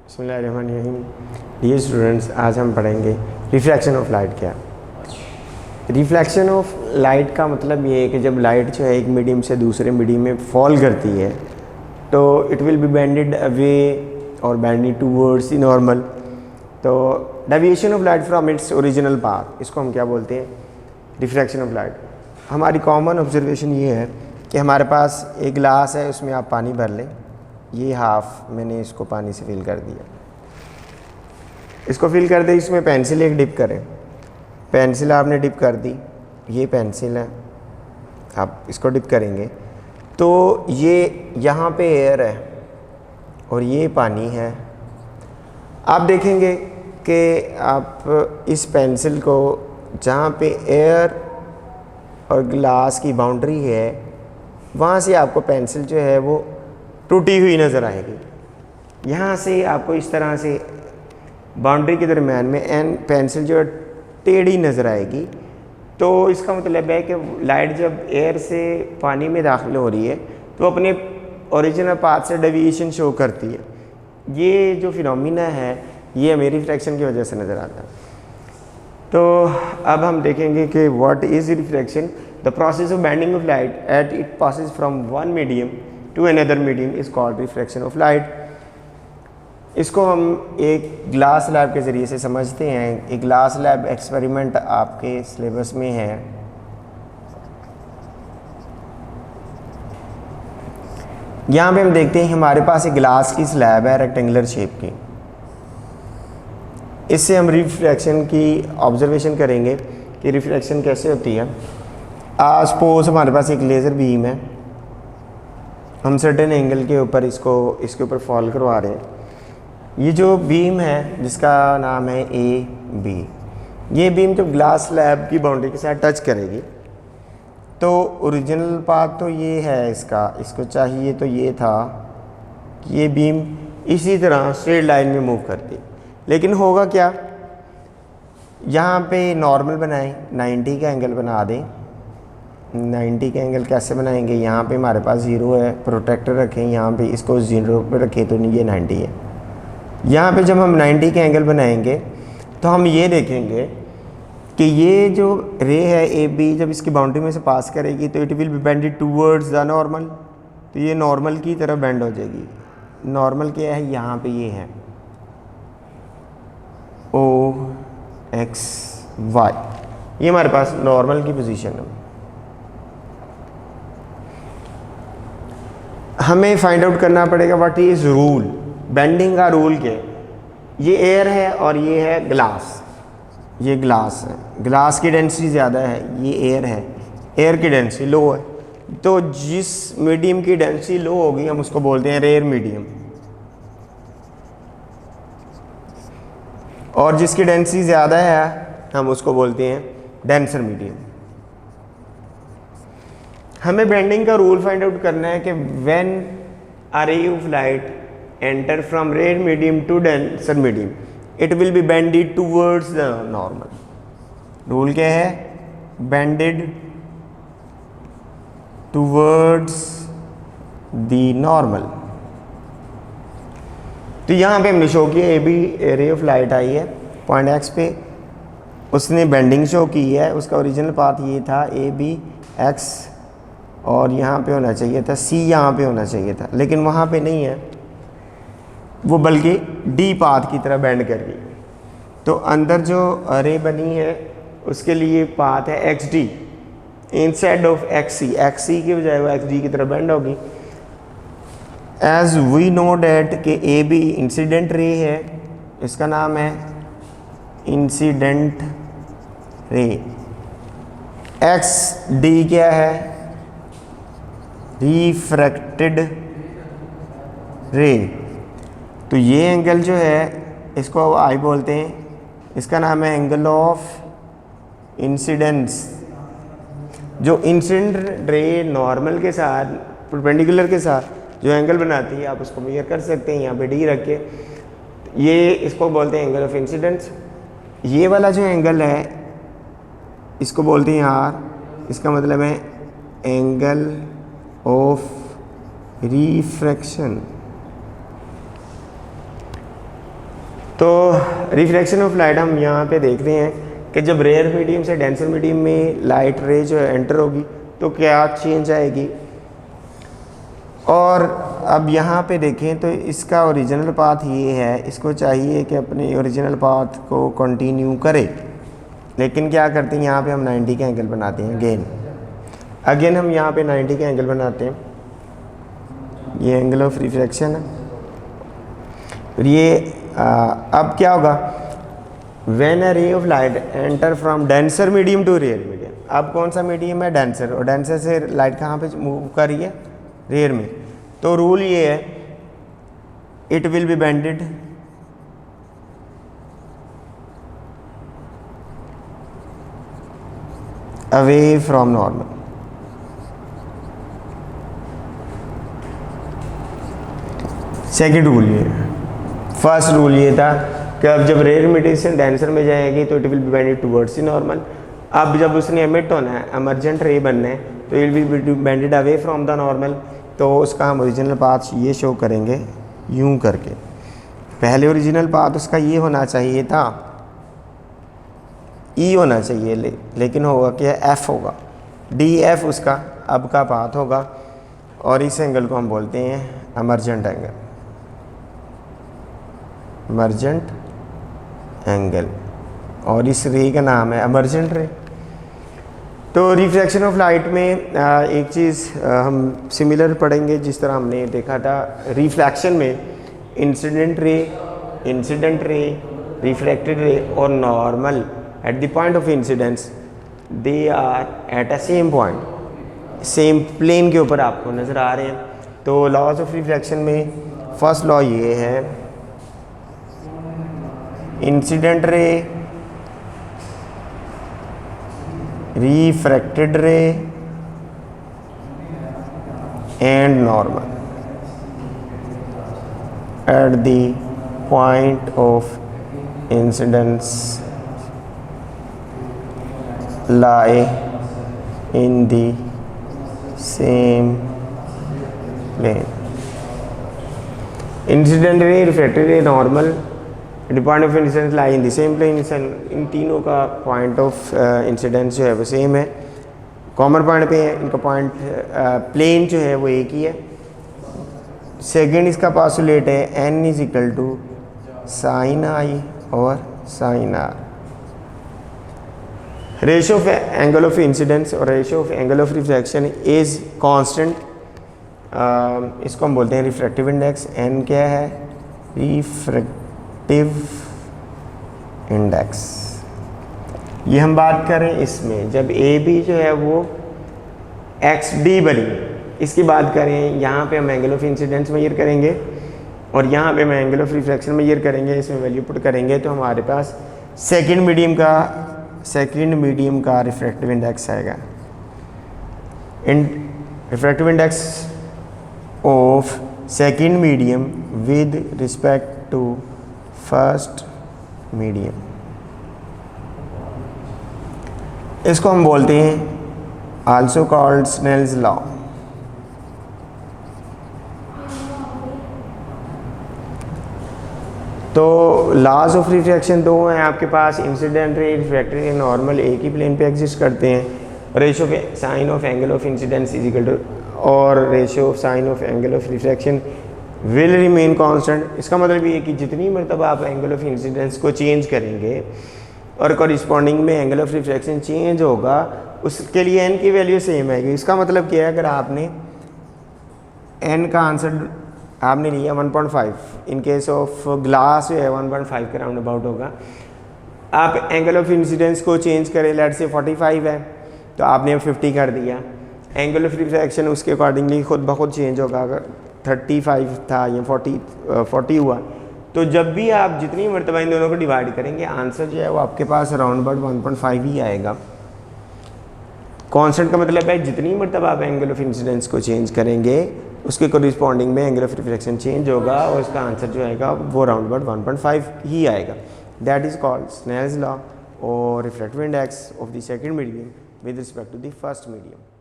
बिस्मिल्लाहिर्रहमानिर्रहीम। Dear students, आज हम पढ़ेंगे रिफ्रैक्शन ऑफ लाइट क्या। रिफ्लेक्शन ऑफ लाइट का मतलब ये है कि जब लाइट जो है एक मीडियम से दूसरे मीडियम में फॉल करती है तो it will be bended away और बेंडेड टूवर्ड्स द नॉर्मल। तो deviation of light from its original path, इसको हम क्या बोलते हैं? Refraction of light. हमारी कॉमन ऑब्जर्वेशन ये है कि हमारे पास एक गिलास है, उसमें आप पानी भर लें। ये हाफ मैंने इसको पानी से फिल कर दिया, इसको फिल कर दे। इसमें पेंसिल एक डिप करें, पेंसिल आपने डिप कर दी, ये पेंसिल है, आप इसको डिप करेंगे तो ये यहाँ पे एयर है और ये पानी है। आप देखेंगे कि आप इस पेंसिल को जहाँ पे एयर और ग्लास की बाउंड्री है वहाँ से आपको पेंसिल जो है वो टूटी हुई नज़र आएगी। यहाँ से आपको इस तरह से बाउंड्री के दरम्यान में एंड पेंसिल जो है टेढ़ी नज़र आएगी। तो इसका मतलब है कि लाइट जब एयर से पानी में दाखिल हो रही है तो अपने ओरिजिनल पाथ से डेविएशन शो करती है। ये जो फिनोमिना है ये हमें रिफ्रैक्शन की वजह से नज़र आता है। तो अब हम देखेंगे कि what is refraction. The process of bending of light at it passes from one medium to another medium is called refraction of light. इसको हम एक ग्लास लैब के ज़रिए से समझते हैं। एक ग्लास लैब एक्सपेरिमेंट आपके सिलेबस में है। यहाँ पे हम देखते हैं हमारे पास एक ग्लास की स्लैब है रेक्टेंगुलर शेप की। इससे हम रिफ्रैक्शन की ऑब्जर्वेशन करेंगे कि रिफ्रैक्शन कैसे होती है। सपोज हमारे पास एक लेज़र बीम है, हम सर्टेन एंगल के ऊपर इसके ऊपर फॉल करवा रहे हैं। ये जो बीम है जिसका नाम है ए बी, ये बीम जब ग्लास स्लैब की बाउंड्री के साथ टच करेगी तो ओरिजिनल पाथ तो ये है इसको चाहिए तो ये था कि ये बीम इसी तरह स्ट्रेट लाइन में मूव करती। लेकिन होगा क्या, यहाँ पे नॉर्मल बनाएं, 90 का एंगल बना दें। 90 का एंगल कैसे बनाएंगे? यहाँ पे हमारे पास 0 है, प्रोटेक्टर रखें, यहाँ पे इसको 0 पे रखें तो ये 90 है। यहाँ पे जब हम 90 के एंगल बनाएंगे तो हम ये देखेंगे कि ये जो रे है ए बी जब इसकी बाउंड्री में से पास करेगी तो it will be bended towards the normal. तो ये नॉर्मल की तरफ बेंड हो जाएगी। नॉर्मल क्या है? यहाँ पे ये है ओ एक्स वाई, ये हमारे पास नॉर्मल की पोजीशन है। हमें फाइंड आउट करना पड़ेगा व्हाट इज रूल। बेंडिंग का रूल क्या है? ये एयर है और ये है ग्लास। ये ग्लास है, ग्लास की डेंसिटी ज़्यादा है, ये एयर है, एयर की डेंसिटी लो है। तो जिस मीडियम की डेंसिटी लो होगी हम उसको बोलते हैं रेयर मीडियम, और जिसकी डेंसिटी ज़्यादा है हम उसको बोलते हैं डेंसर मीडियम। हमें बेंडिंग का रूल फाइंड आउट करना है कि when a ray of light enter from rare medium to denser medium it will be bended towards the normal. Rule क्या है? Bended towards the normal. तो यहाँ पे हमने शो किया a b ray of light आई है पॉइंट एक्स पे, उसने बेंडिंग शो की है। उसका ओरिजिनल पाथ ये था ए बी एक्स, और यहाँ पे होना चाहिए था सी, यहाँ पे होना चाहिए था, लेकिन वहाँ पे नहीं है वो, बल्कि डी पाथ की तरह बेंड कर गई। तो अंदर जो रे बनी है उसके लिए पाथ है x d instead of x c. X c की बजाय वो एक्स डी की तरह बेंड होगी। एज वी नो डैट कि ए बी इंसिडेंट रे है, इसका नाम है इंसिडेंट रे। एक्स डी क्या है? रिफ्रैक्टेड रे। तो ये एंगल जो है इसको आई बोलते हैं, इसका नाम है एंगल ऑफ इंसिडेंस। जो इंसिडेंट रे नॉर्मल के साथ परपेंडिकुलर के साथ जो एंगल बनाती है आप उसको मेजर कर सकते हैं। यहाँ पे डी रख के ये इसको बोलते हैं एंगल ऑफ इंसिडेंस। ये वाला जो एंगल है इसको बोलते हैं आर, इसका मतलब है एंगल ऑफ रिफ्रैक्शन। तो रिफ्लेक्शन ऑफ लाइट हम यहाँ पे देख रहे हैं कि जब रेयर मीडियम से डेंसर मीडियम में लाइट रे जो है एंटर होगी तो क्या चेंज आएगी। और अब यहाँ पे देखें तो इसका ओरिजिनल पाथ ये है, इसको चाहिए कि अपने ओरिजिनल पाथ को कंटिन्यू करे, लेकिन क्या करते हैं यहाँ पे हम 90 का एंगल बनाते हैं। अगेन हम यहाँ पे 90 का एंगल बनाते हैं, ये एंगल ऑफ रिफ्लेक्शन है। और ये अब क्या होगा, when a ray of light enter from denser medium to rarer medium. अब कौन सा मीडियम है, डेंसर, और डेंसर से लाइट कहाँ पे मूव कर रही है, रेयर में। तो रूल ये है, it will be bended away from normal. Second rule ये है। फर्स्ट रूल ये था कि अब जब रेयर मीडियम से डेंसर में जाएगी तो it will be bended towards the normal. अब जब उसने एमिट होना है, एमर्जेंट रे बनना है, तो it will be bended away from the normal. तो उसका हम ओरिजिनल पाथ ये शो करेंगे यूं करके। पहले ओरिजिनल पाथ उसका ये होना चाहिए था, ई होना चाहिए, लेकिन होगा क्या, एफ होगा, डी एफ उसका अब का पाथ होगा। और इस एंगल को हम बोलते हैं एमर्जेंट एंगल, एमर्जेंट एंगल, और इस रे का नाम है एमर्जेंट रे। तो रिफ्रैक्शन ऑफ लाइट में एक चीज़ हम सिमिलर पढ़ेंगे जिस तरह हमने देखा था रिफ्लैक्शन में, इंसिडेंट रे, रिफ्लेक्टेड रे और normal at the point of incidence, they are at a same point, same plane के ऊपर आपको नज़र आ रहे हैं। तो लॉज ऑफ रिफ्लेक्शन में फर्स्ट लॉ ये है, incident ray, refracted ray and normal at the point of incidence lie in the same plane. Incident ray, refracted ray, normal the point of incidence lie in the same plane. इन तीनों का point of incidence जो है वो same है, common point पे है, इनका पॉइंट प्लेन जो है वो एक ही है। सेकंड इसका पासुलेट है n is equal to sine i और sine r. Ratio of angle of incidence और ratio of angle of reflection is constant. इसको हम बोलते हैं रिफ्रैक्टिव इंडेक्स। एन क्या है, रिफ्रैक्टिव इंडेक्स। ये हम बात करें इसमें जब ए बी जो है वो एक्स डी बनी, इसकी बात करें, यहाँ पे हम एंगल ऑफ इंसिडेंस मेजर करेंगे और यहाँ पे हम एंगल ऑफ रिफ्लेक्शन मेजर करेंगे, इसमें वैल्यू पुट करेंगे तो हमारे पास सेकंड मीडियम का रिफ्रैक्टिव इंडेक्स आएगा। Refractive index of second medium with respect to first medium, इसको हम बोलते हैं आल्सो कॉल्ड स्नेल्स लॉ। तो लॉज ऑफ रिफ्रैक्शन दो हैं आपके पास, incident ray, refracted ray, normal एक ही प्लेन पे एग्जिस्ट करते हैं। Ratio of sine of angle of incidence is equal to, और ratio of sine of angle of refraction will remain constant. इसका मतलब ये है कि जितनी मरतबा आप एंगल ऑफ इंसिडेंस को चेंज करेंगे और कॉरिस्पॉन्डिंग में एंगल ऑफ रिफ्रैक्शन चेंज होगा, उसके लिए एन की वैल्यू सेम आएगी। इसका मतलब क्या है, अगर आपने एन का आंसर आपने लिया 1.5, इन केस ऑफ ग्लास जो है 1.5 के राउंड अबाउट होगा, आप एंगल ऑफ इंसिडेंस को चेंज करें, लेट से 45 है तो आपने 50 कर दिया, एंगल ऑफ रिफ्रैक्शन उसके अकॉर्डिंगली खुद ब खुद चेंज होगा। अगर 35 था या 40 हुआ, तो जब भी आप जितनी मरतबा इन दोनों को डिवाइड करेंगे, आंसर जो है वो आपके पास अराउंड अबाउट 1.5 ही आएगा। कांस्टेंट का मतलब है जितनी मरतबा आप एंगल ऑफ इंसिडेंस को चेंज करेंगे उसके कोरिस्पॉन्डिंग में एंगल ऑफ रिफ्लेक्शन चेंज होगा और उसका आंसर जो आएगा वो अराउंड अबाउट 1.5 ही आएगा। That is called Snell's law और refractive index of the second medium with respect to the first medium.